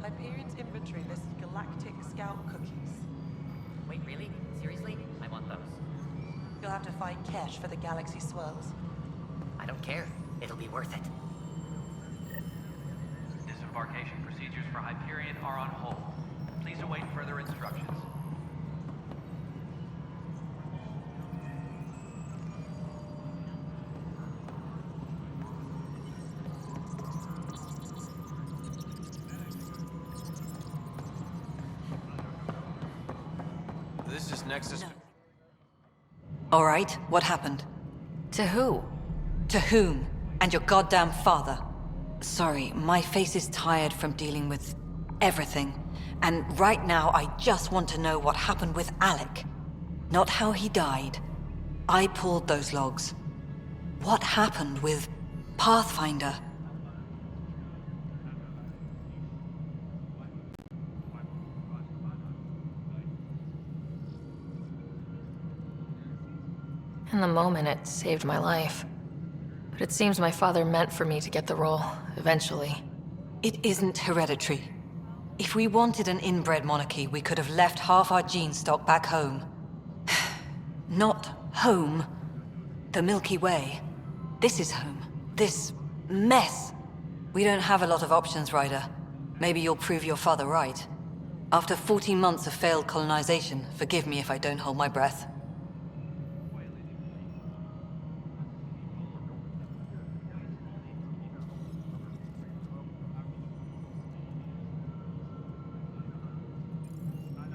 Hyperion's inventory lists galactic scout cookies. Wait, really? Seriously? I want those. You'll have to find cash for the galaxy swirls. I don't care. It'll be worth it. Disembarkation procedures for Hyperion are on hold. Please await further instructions. This is Nexus. No. All right, what happened? To who? To whom? And your goddamn father. Sorry, my face is tired from dealing with everything. And right now, I just want to know what happened with Alec. Not how he died. I pulled those logs. What happened with Pathfinder? In the moment, it saved my life. But it seems my father meant for me to get the role, eventually. It isn't hereditary. If we wanted an inbred monarchy, we could have left half our gene stock back home. Not home. The Milky Way. This is home. This mess. We don't have a lot of options, Ryder. Maybe you'll prove your father right. After 14 months of failed colonization, forgive me if I don't hold my breath.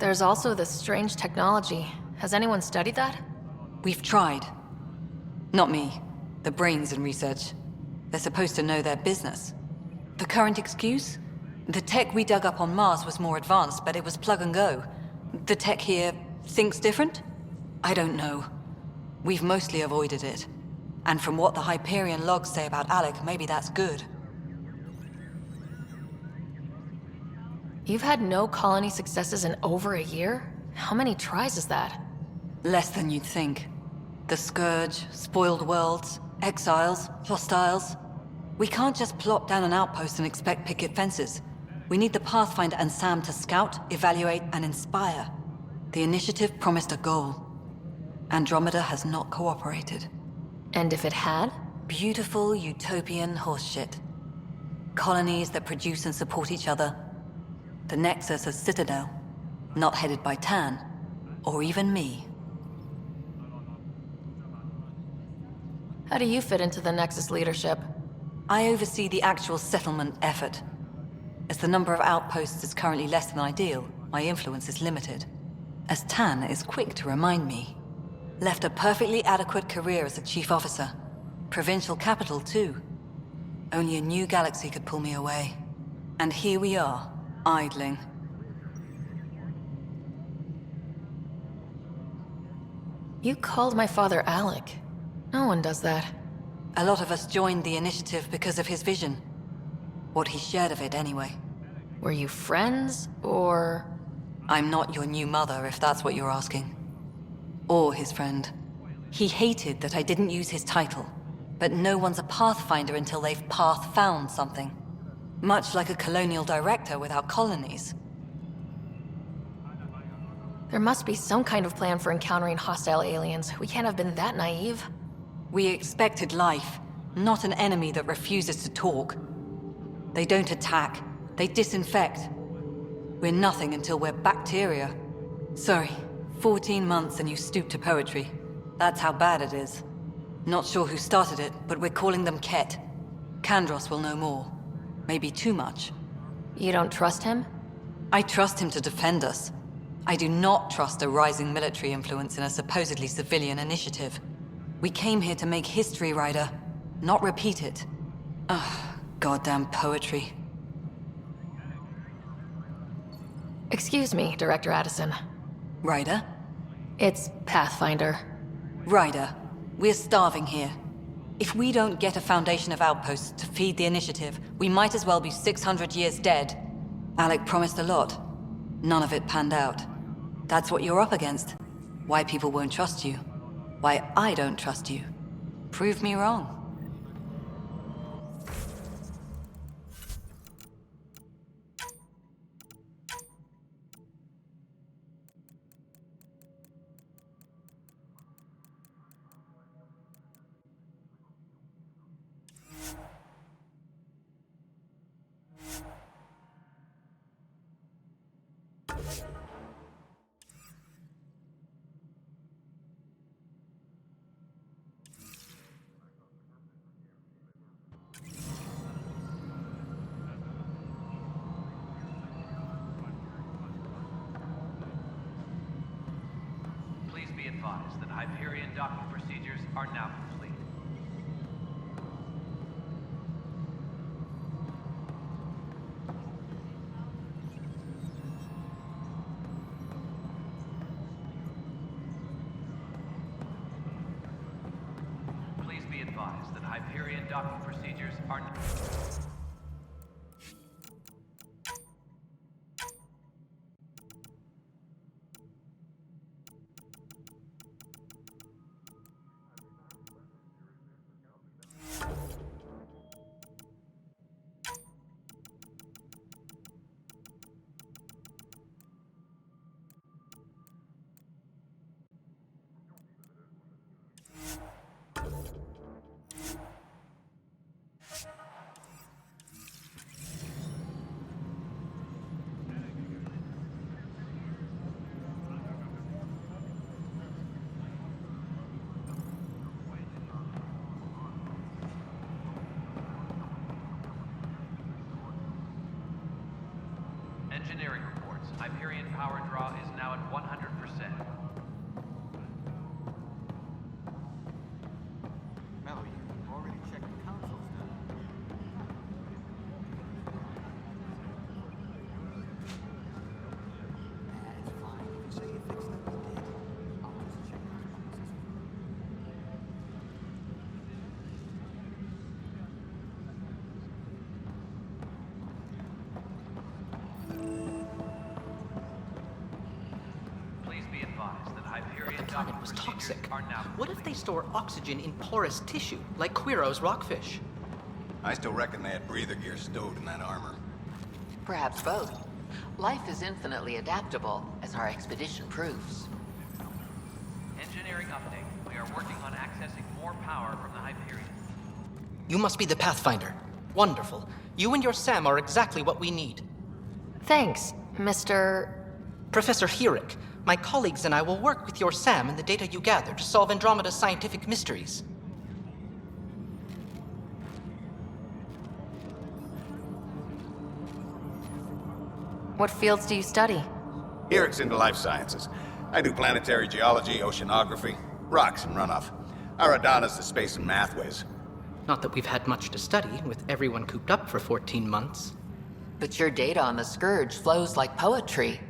There's also this strange technology. Has anyone studied that? We've tried. Not me. The brains in research. They're supposed to know their business. The current excuse? The tech we dug up on Mars was more advanced, but it was plug and go. The tech here thinks different? I don't know. We've mostly avoided it. And from what the Hyperion logs say about Alec, maybe that's good. You've had no colony successes in over a year? How many tries is that? Less than you'd think. The Scourge, spoiled worlds, exiles, hostiles. We can't just plop down an outpost and expect picket fences. We need the Pathfinder and Sam to scout, evaluate, and inspire. The initiative promised a goal. Andromeda has not cooperated. And if it had? Beautiful utopian horseshit. Colonies that produce and support each other. The Nexus as Citadel, not headed by Tan, or even me. How do you fit into the Nexus leadership? I oversee the actual settlement effort. As the number of outposts is currently less than ideal, my influence is limited. As Tan is quick to remind me. Left a perfectly adequate career as a chief officer. Provincial capital, too. Only a new galaxy could pull me away. And here we are, idling. You called my father Alec. No one does that. A lot of us joined the initiative because of his vision. What he shared of it, anyway. Were you friends, or...? I'm not your new mother, if that's what you're asking. Or his friend. He hated that I didn't use his title. But no one's a pathfinder until they've path-found something. Much like a colonial director without colonies. There must be some kind of plan for encountering hostile aliens. We can't have been that naive. We expected life, not an enemy that refuses to talk. They don't attack, they disinfect. We're nothing until we're bacteria. Sorry, 14 months and you stoop to poetry. That's how bad it is. Not sure who started it, but we're calling them Ket. Kandros will know more. Maybe too much. You don't trust him? I trust him to defend us. I do not trust a rising military influence in a supposedly civilian initiative. We came here to make history, Ryder, not repeat it. Ugh, goddamn poetry. Excuse me, Director Addison. Ryder? It's Pathfinder. Ryder, we're starving here. If we don't get a foundation of outposts to feed the initiative, we might as well be 600 years dead. Alec promised a lot. None of it panned out. That's what you're up against. Why people won't trust you. Why I don't trust you. Prove me wrong. Please be advised that Hyperion docking procedures are now complete. Please be advised that Hyperion docking procedures are Engineering reports. Hyperion power draw is now at 100%. Mallory, you've already checked the consoles now. That's fine. If you say you fixed them, you did. I'll just check those boxes. Please be advised that Hyperion But the planet docking was procedures toxic. are now What if they store oxygen in porous tissue, like Quiro's rockfish? I still reckon they had breather gear stowed in that armor. Perhaps both. Life is infinitely adaptable, as our expedition proves. Engineering update. We are working on accessing more power from the Hyperion. You must be the Pathfinder. Wonderful. You and your Sam are exactly what we need. Thanks, Mr. Professor Herrick, my colleagues and I will work with your Sam and the data you gather to solve Andromeda's scientific mysteries. What fields do you study? Here it's into life sciences. I do planetary geology, oceanography, rocks and runoff. Aradana's the space and math whiz. Not that we've had much to study, with everyone cooped up for 14 months. But your data on the Scourge flows like poetry.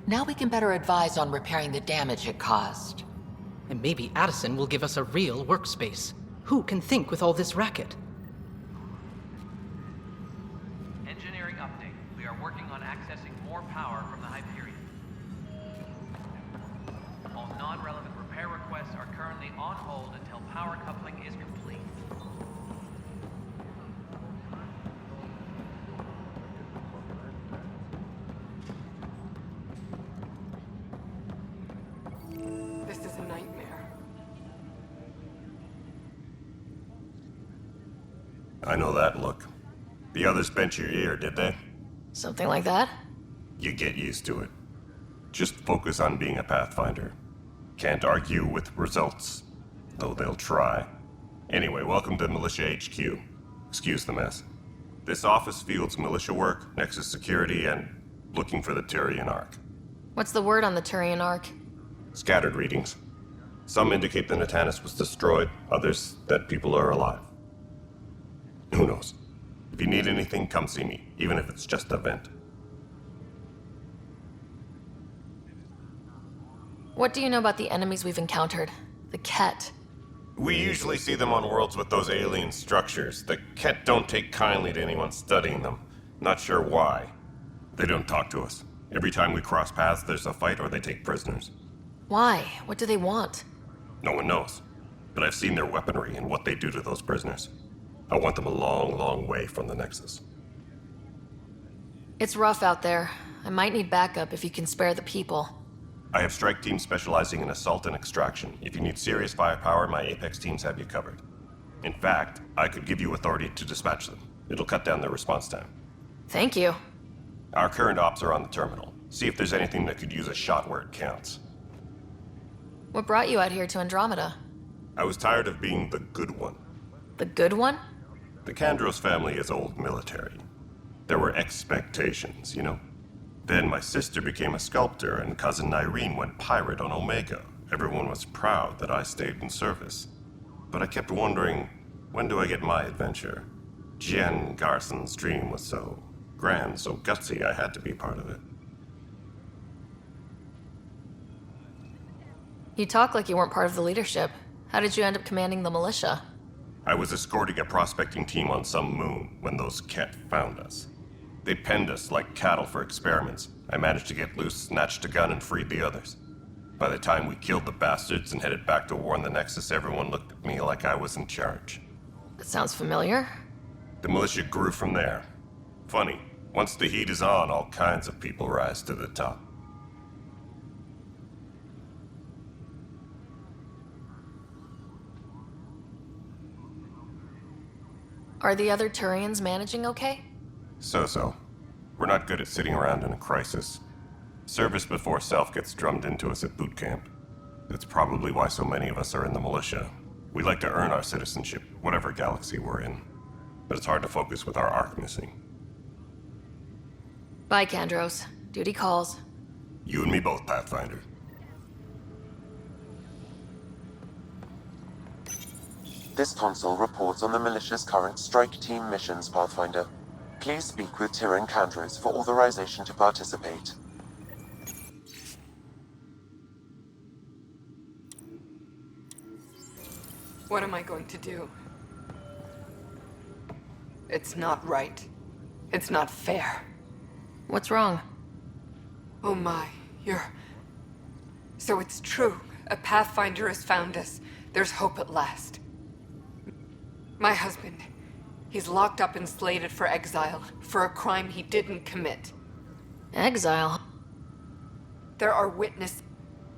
Now we can better advise on repairing the damage it caused. And maybe Addison will give us a real workspace. Who can think with all this racket? Engineering update. We are working on accessing more power from the Hyperion. All non-relevant repair requests are currently on hold until power coupling is complete. This is a nightmare. I know that look. The others bent your ear, did they? Something like that? You get used to it. Just focus on being a Pathfinder. Can't argue with results, though they'll try. Anyway, welcome to Militia HQ. Excuse the mess. This office fields militia work, Nexus security, and looking for the Turian Ark. What's the word on the Turian Ark? Scattered readings. Some indicate the Natanus was destroyed, others that people are alive. Who knows? If you need anything, come see me, even if it's just a vent. What do you know about the enemies we've encountered? The Ket. We usually see them on worlds with those alien structures. The Ket don't take kindly to anyone studying them. Not sure why. They don't talk to us. Every time we cross paths, there's a fight or they take prisoners. Why? What do they want? No one knows. But I've seen their weaponry and what they do to those prisoners. I want them a long, long way from the Nexus. It's rough out there. I might need backup if you can spare the people. I have strike teams specializing in assault and extraction. If you need serious firepower, my Apex teams have you covered. In fact, I could give you authority to dispatch them. It'll cut down their response time. Thank you. Our current ops are on the terminal. See if there's anything that could use a shot where it counts. What brought you out here to Andromeda? I was tired of being the good one. The good one? The Kandros family is old military. There were expectations, you know? Then my sister became a sculptor and cousin Irene went pirate on Omega. Everyone was proud that I stayed in service. But I kept wondering, when do I get my adventure? Jen Garson's dream was so grand, so gutsy, I had to be part of it. You talk like you weren't part of the leadership. How did you end up commanding the militia? I was escorting a prospecting team on some moon when those Ket found us. They penned us like cattle for experiments. I managed to get loose, snatched a gun, and freed the others. By the time we killed the bastards and headed back to warn the Nexus, everyone looked at me like I was in charge. That sounds familiar. The militia grew from there. Funny, once the heat is on, all kinds of people rise to the top. Are the other Turians managing okay? So-so. We're not good at sitting around in a crisis. Service before self gets drummed into us at boot camp. That's probably why so many of us are in the militia. We like to earn our citizenship, whatever galaxy we're in. But it's hard to focus with our arc missing. Bye, Kandros. Duty calls. You and me both, Pathfinder. This console reports on the militia's current strike team missions, Pathfinder. Please speak with Tyrion Kandros for authorization to participate. What am I going to do? It's not right. It's not fair. What's wrong? Oh my, So it's true. A Pathfinder has found us. There's hope at last. My husband, he's locked up and slated for exile for a crime he didn't commit. Exile? There are witnesses.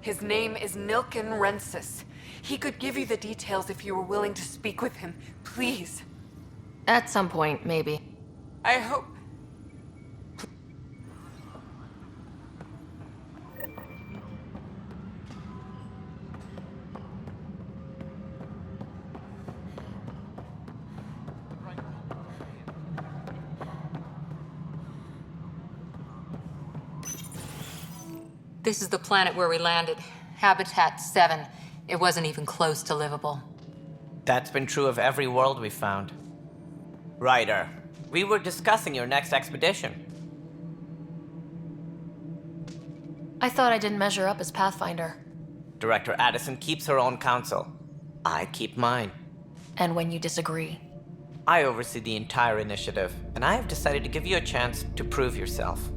His name is Nilken Rensis. He could give you the details if you were willing to speak with him. Please. At some point, maybe. I hope... This is the planet where we landed. Habitat 7. It wasn't even close to livable. That's been true of every world we've found. Ryder, we were discussing your next expedition. I thought I didn't measure up as Pathfinder. Director Addison keeps her own counsel. I keep mine. And when you disagree? I oversee the entire initiative, and I have decided to give you a chance to prove yourself.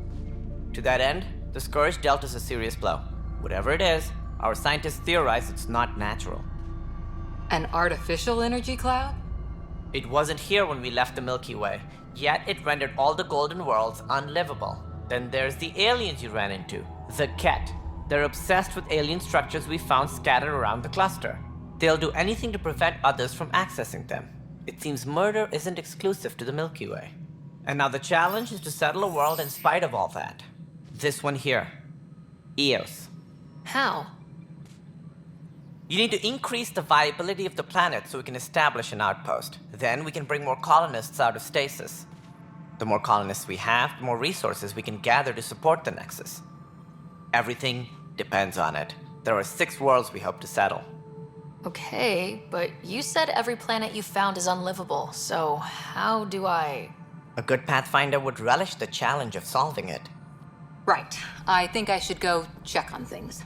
To that end, the Scourge dealt us a serious blow. Whatever it is, our scientists theorize it's not natural. An artificial energy cloud? It wasn't here when we left the Milky Way, yet it rendered all the golden worlds unlivable. Then there's the aliens you ran into, the Ket. They're obsessed with alien structures we found scattered around the cluster. They'll do anything to prevent others from accessing them. It seems murder isn't exclusive to the Milky Way. And now the challenge is to settle a world in spite of all that. This one here. Eos. How? You need to increase the viability of the planet so we can establish an outpost. Then we can bring more colonists out of stasis. The more colonists we have, the more resources we can gather to support the Nexus. Everything depends on it. There are 6 worlds we hope to settle. Okay, but you said every planet you found is unlivable, so how do I... A good Pathfinder would relish the challenge of solving it. Right. I think I should go check on things.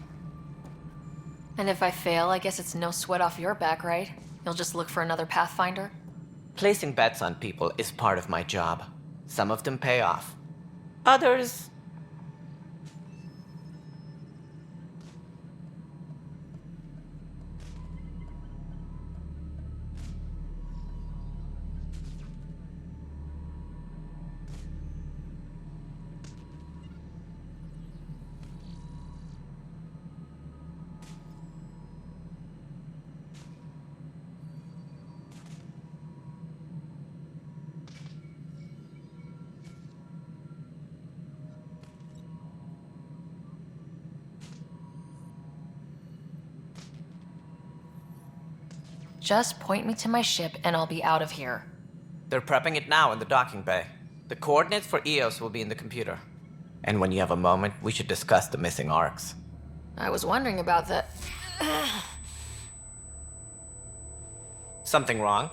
And if I fail, I guess it's no sweat off your back, right? You'll just look for another Pathfinder? Placing bets on people is part of my job. Some of them pay off. Others... Just point me to my ship and I'll be out of here. They're prepping it now in the docking bay. The coordinates for Eos will be in the computer. And when you have a moment, we should discuss the missing arcs. I was wondering about that. Something wrong?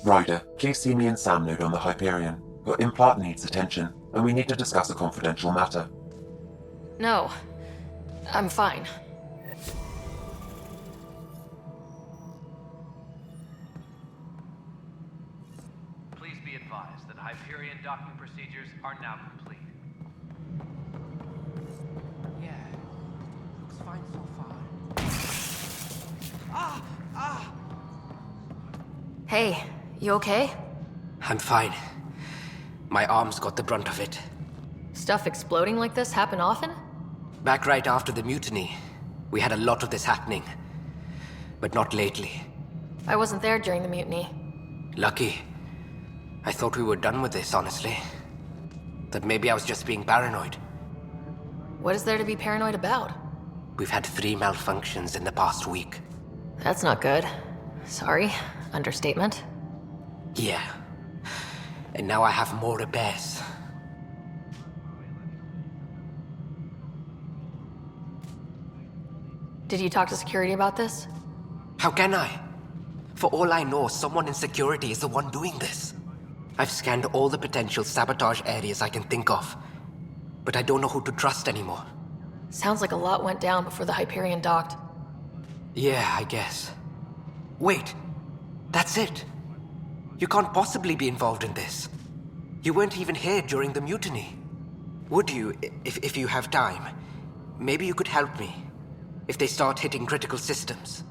Ryder, please see me and Sam Node on the Hyperion. Your implant needs attention, and we need to discuss a confidential matter. No, I'm fine. Please be advised that Hyperion docking procedures are now complete. Yeah, looks fine so far. Hey, you okay? I'm fine. My arms got the brunt of it. Stuff exploding like this happen often? Back right after the mutiny, we had a lot of this happening. But not lately. I wasn't there during the mutiny. Lucky. I thought we were done with this, honestly. That maybe I was just being paranoid. What is there to be paranoid about? We've had 3 malfunctions in the past week. That's not good. Sorry, understatement. Yeah. And now I have more repairs. Did you talk to security about this? How can I? For all I know, someone in security is the one doing this. I've scanned all the potential sabotage areas I can think of, but I don't know who to trust anymore. Sounds like a lot went down before the Hyperion docked. Yeah, I guess. Wait, that's it. You can't possibly be involved in this. You weren't even here during the mutiny. Would you, if you have time? Maybe you could help me. If they start hitting critical systems.